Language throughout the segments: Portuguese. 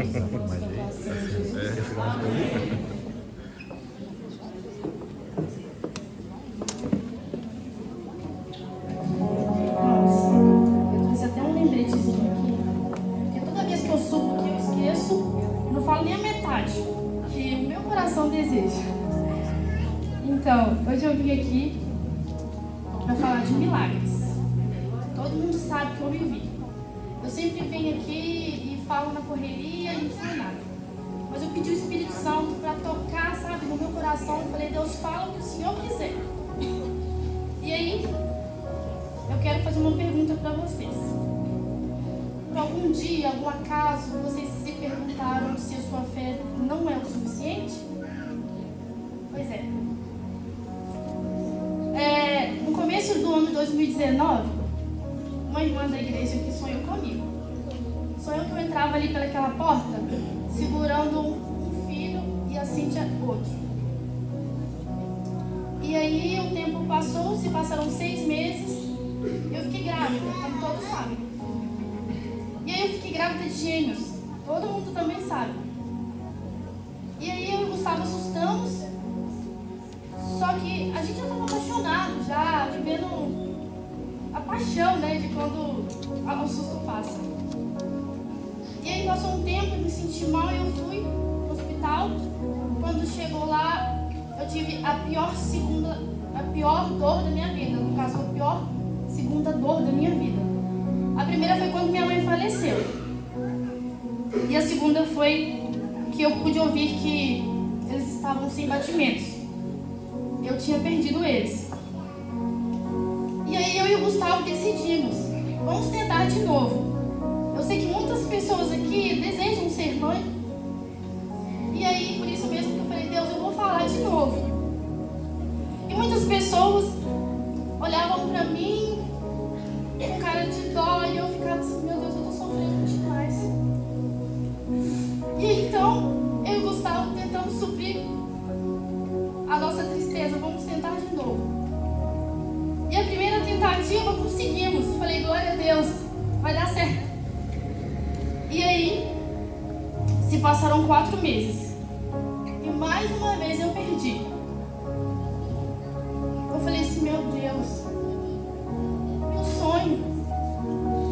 Eu trouxe até um lembretezinho aqui, porque toda vez que eu subo aqui eu esqueço, não falo nem a metade que o meu coração deseja. Então, hoje eu vim aqui para falar de milagres. Todo mundo sabe que eu vivi. Eu sempre venho aqui e falo na correria e não falo nada. Mas eu pedi o Espírito Santo para tocar, sabe, no meu coração. Eu falei, Deus, fala o que o Senhor quiser. E aí, eu quero fazer uma pergunta para vocês. Por algum dia, algum acaso, vocês se perguntaram se a sua fé não é o suficiente? Pois é. No começo do ano de 2019, uma irmã da igreja que sonhou comigo. Sonhou que eu entrava ali pelaquela porta, segurando um filho e a Cíntia outro. E aí o tempo passou, se passaram 6 meses, e eu fiquei grávida, como todos sabem. E aí eu fiquei grávida de gêmeos, todo mundo também sabe. E aí eu e o Gustavo assustamos, só que a gente já estava apaixonado, já vivendo a paixão, né, de quando o susto passa. E aí passou um tempo, eu me senti mal e eu fui no hospital. Quando chegou lá, eu tive a pior dor da minha vida. No caso, a pior segunda dor da minha vida. A primeira foi quando minha mãe faleceu. E a segunda foi que eu pude ouvir que eles estavam sem batimentos. Eu tinha perdido eles. E aí eu e o Gustavo decidimos, vamos tentar de novo. Eu sei que muitas pessoas aqui desejam ser mãe. E aí, por isso mesmo que eu falei, Deus, eu vou falar de novo. E muitas pessoas olhavam pra mim com cara de dó e eu ficava assim, meu Deus, eu tô sofrendo demais. E aí, então, eu e o Gustavo tentamos suprir a nossa tristeza, vamos tentar de novo. E a primeira tentativa conseguimos. Falei, glória a Deus, vai dar certo. E aí, se passaram 4 meses. E mais uma vez eu perdi. Eu falei assim, meu Deus, meu sonho,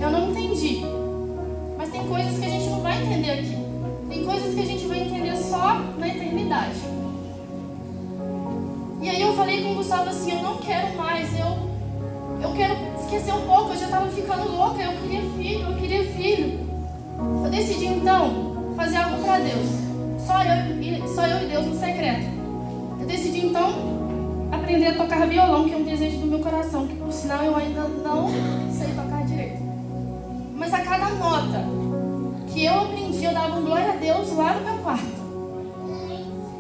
eu não entendi. Mas tem coisas que a gente não vai entender aqui. Tem coisas que a gente vai entender só na eternidade. E aí eu falei com o Gustavo assim, eu não quero mais, eu quero esquecer um pouco, eu já estava ficando louca, eu queria filho. Eu decidi então fazer algo para Deus, só eu e Deus no secreto. Eu decidi então aprender a tocar violão, que é um desejo do meu coração, que por sinal eu ainda não sei tocar direito. Mas a cada nota que eu aprendi, eu dava um glória a Deus lá no meu quarto.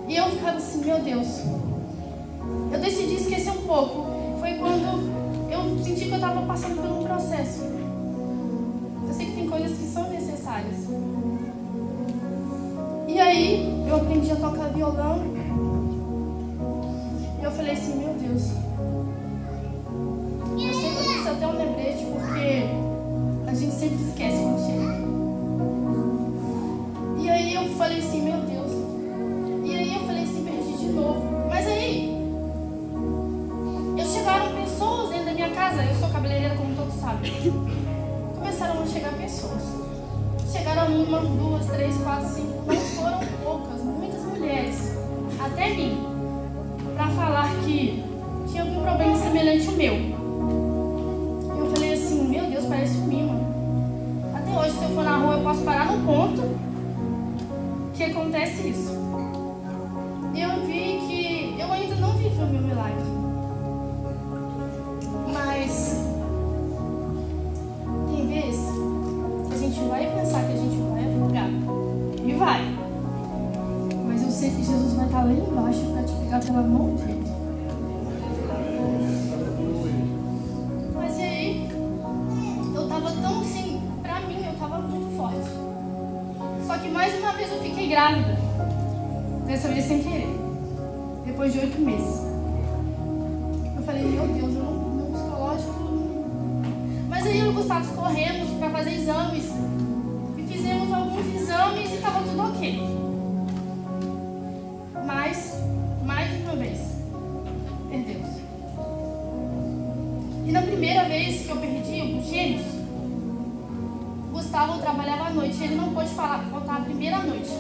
E eu ficava assim, meu Deus. Eu decidi esquecer um pouco. Foi quando eu senti que eu estava passando por um processo. Eu sei que tem coisas que são necessárias. E aí, eu aprendi a tocar violão. E eu falei assim, meu Deus. Eu sei que eu trouxe até um lembrete, porque a gente sempre esquece quando chega. E aí eu falei assim, meu Deus. E aí eu falei assim, perdi de novo. Mas aí, chegaram pessoas dentro da minha casa. Eu sou cabeleireira, como todos sabem. Começaram a chegar pessoas. Chegaram 1, 2, 3, 4, 5. Não foram poucas, muitas mulheres, até mim, para falar que tinha algum problema semelhante ao meu. Eu falei assim, meu Deus, parece um mimo. Até hoje, se eu for na rua, eu posso parar no ponto que acontece isso. Eu vi que eu ainda não vivi o meu milagre. Mas tem vezes que a gente vai pensar que a gente vai afogar. E vai. Mas eu sei que Jesus vai estar lá embaixo para te pegar pela mão dele. Mas e aí, eu tava tão assim, pra mim, eu tava muito forte. Só que mais uma vez eu fiquei grávida. Dessa vez sem querer. Depois de 8 meses. Eu falei, meu Deus, eu não. Mas aí eu e o Gustavo corremos para fazer exames. E fizemos alguns exames e estava perder. Mas, mais uma vez, perdemos. E na primeira vez que eu perdi os gêmeos, Gustavo trabalhava à noite, ele não pôde faltar a primeira noite.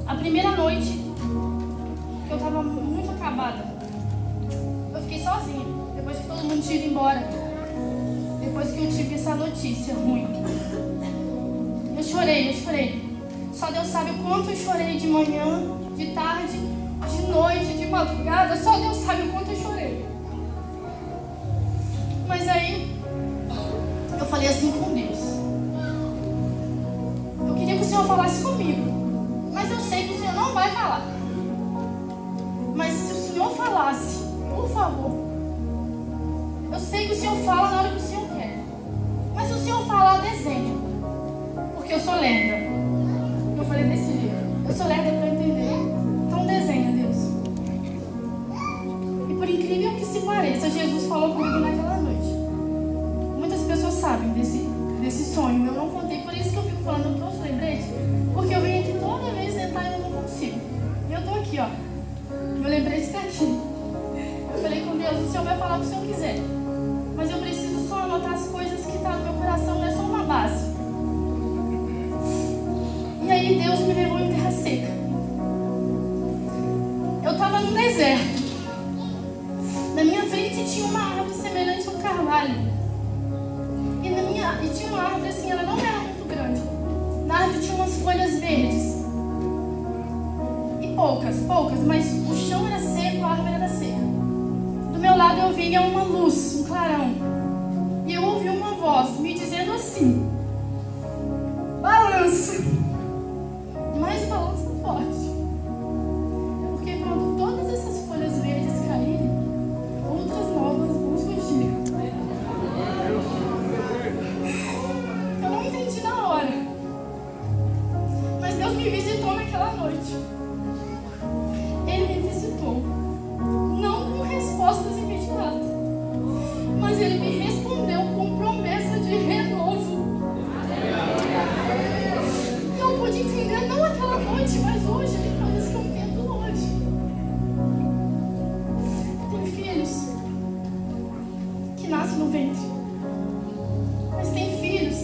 A primeira noite, que eu estava muito acabada, eu fiquei sozinha, depois que todo mundo tinha ido embora, depois que eu tive essa notícia ruim. Eu chorei. Só Deus sabe o quanto eu chorei de manhã, de tarde, de noite, de madrugada, só Deus sabe o quanto eu chorei. Mas aí, eu falei assim com Deus. Eu queria que o Senhor falasse comigo, mas eu sei que o Senhor não vai falar. Mas se o Senhor falasse, por favor. Eu sei que o Senhor fala na hora que o Senhor quer. Mas se o Senhor falar, desenha. Porque eu sou lerda. Eu falei desse jeito. Eu sou lerda para entender. Então desenha, Deus. E por incrível que se pareça, Jesus falou comigo naquela noite. Muitas pessoas sabem desse sonho. Eu não contei, por isso que eu fico falando, eu trouxe lembrete. Porque eu venho aqui toda vez tentar e eu não consigo. E eu tô aqui, ó. Meu lembrete está aqui. Eu falei com Deus, o Senhor vai falar o que o Senhor quiser. Mas eu preciso só anotar as coisas que estão no meu coração, não é só uma base. E aí Deus me levou em terra seca. Eu estava no deserto. Na minha frente tinha uma árvore semelhante a um carvalho. E tinha uma árvore assim, ela não era muito grande. Na árvore tinha umas folhas verdes. E poucas, mas o chão era seco, a árvore era seca. Do meu lado eu via uma luz, um clarão. E eu ouvi uma voz me dizendo assim: balança. Mais balança forte. Porque quando todas essas folhas verdes caírem, outras novas vão surgir. Eu não entendi na hora. Mas Deus me visitou naquela noite. Ele me visitou. Não com respostas imediatas. Mas Ele me respondeu com promessa de renovo. Eu pude entender não aquela noite, mas hoje, coisas que eu entendo hoje. Tem filhos que nascem no ventre. Mas tem filhos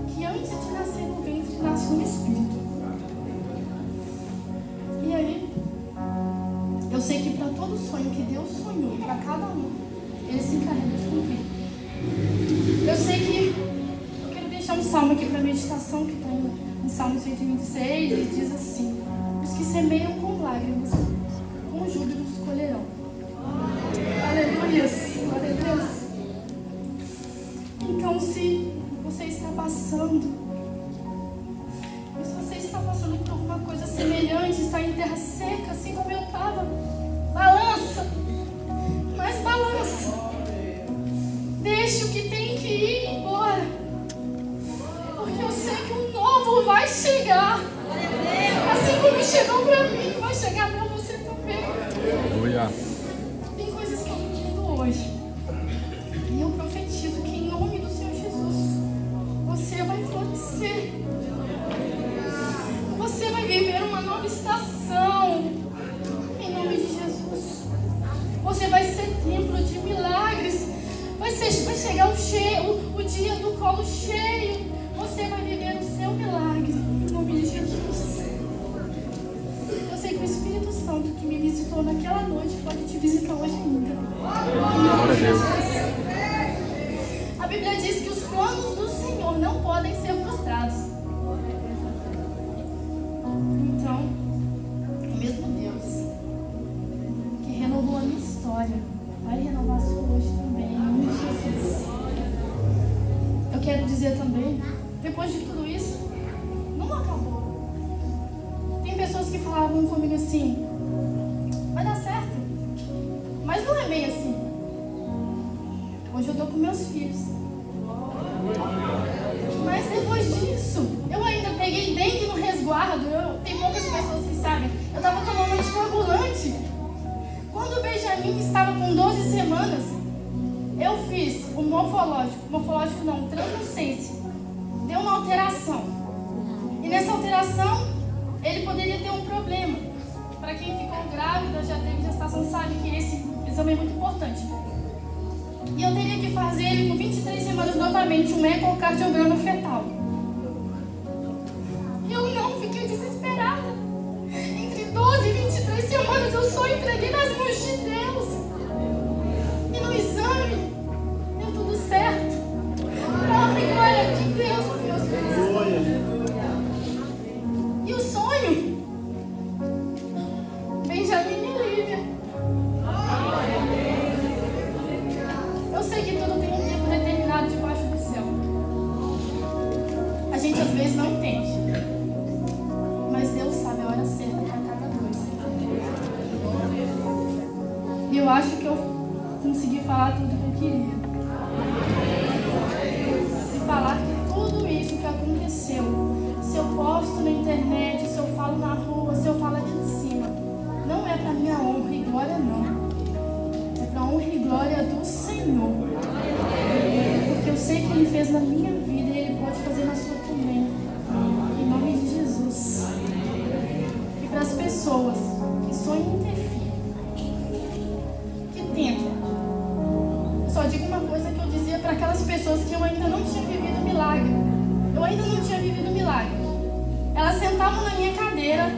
que antes de nascer no ventre, nascem no espírito. E aí, eu sei que para todo sonho que Deus sonhou, para cada um, Ele se encarrega de cumprir. Eu sei que eu quero deixar um salmo aqui para meditação, que está em Salmo 126, e diz assim: os que semeiam com lágrimas, com júbilos colherão. Aleluia, glória a Deus. Então, se você está passando por alguma coisa semelhante, está em terra seca, assim como eu estava, balança, mas balança. Deixe o que tem que ir embora, porque eu sei que o novo vai chegar. Assim como chegou para mim, vai chegar para você também. Tem coisas que eu entendo hoje, e eu profetizo que em nome do Senhor Jesus, você vai florescer. Você vai viver uma nova estação. Em nome de Jesus. Você vai ser templo de milagres. Vai chegar o dia do colo cheio. Você vai viver o seu milagre. Em nome de Jesus. Eu sei que o Espírito Santo que me visitou naquela noite pode te visitar hoje ainda. Glória a Deus. A Bíblia diz que os planos do Senhor não podem ser frustrados. Então, o mesmo Deus que renovou a minha história vai renovar a sua hoje também, em nome de Jesus. Eu quero dizer também, depois de tudo isso, não acabou. Tem pessoas que falavam comigo assim: vai dar certo, mas não é bem assim. Hoje eu estou com meus filhos. Mas depois disso, eu ainda peguei dengue no resguardo. Tem poucas pessoas que sabem. Eu estava tomando anticoagulante. Quando o Benjamin estava com 12 semanas, eu fiz o morfológico não, translucência. Deu uma alteração. E nessa alteração, ele poderia ter um problema. Para quem ficou grávida, já teve gestação, sabe que esse exame é muito importante. E eu teria que fazer ele com 23 semanas novamente, um ecocardiograma fetal. Eu não, fiquei desesperada. Entre 12 e 23 semanas eu só entreguei nas mãos de Deus. E no exame, deu tudo certo. Prova e glória de Deus, meus filhos. E o sonho? Benjamin e Lívia. Eu sei que tudo tem um tempo determinado debaixo do céu. A gente às vezes não entende. Mas Deus sabe a hora certa para cada coisa. E eu acho que eu consegui falar tudo que eu queria. E falar que tudo isso que aconteceu, se eu posto na internet, se eu falo na rua, se eu falo aqui em cima, não é para minha honra e glória, não. É para a honra e glória do Senhor. Porque eu sei que Ele fez na minha vida e Ele pode fazer na sua também. Em nome de Jesus. E para as pessoas que sonham em ter filho, que tentam. Eu só digo uma coisa que eu dizia para aquelas pessoas que eu ainda não tinha vivido milagre. Eu ainda não tinha vivido milagre. Elas sentavam na minha cadeira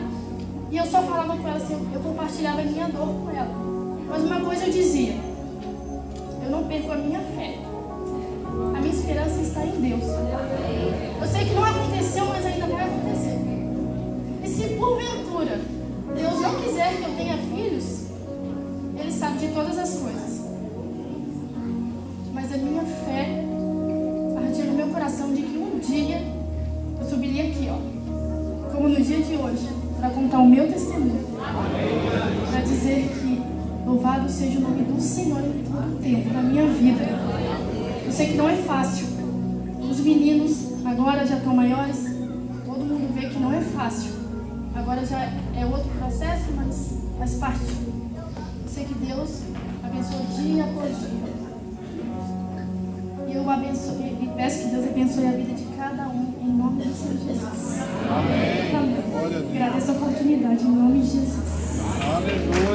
e eu só falava com elas assim, eu compartilhava a minha dor com ela. Mas uma coisa eu dizia, eu não perco a minha fé. A minha esperança está em Deus. Eu sei que não aconteceu, mas ainda vai acontecer. E se porventura Deus não quiser que eu tenha filhos, Ele sabe de todas as coisas. Mas a minha fé ardia no meu coração de que um dia eu subiria aqui, ó, como no dia de hoje, para contar o meu testemunho, para dizer que louvado seja o nome do Senhor em todo o tempo na minha vida. Eu sei que não é fácil. Os meninos agora já estão maiores, todo mundo vê que não é fácil. Agora já é outro processo, mas faz parte. Eu sei que Deus abençoa dia após dia. E eu abençoo e peço que Deus abençoe a vida de cada um, em nome do Senhor Jesus. Amém. Agradeço a oportunidade, em nome de Jesus. Aleluia.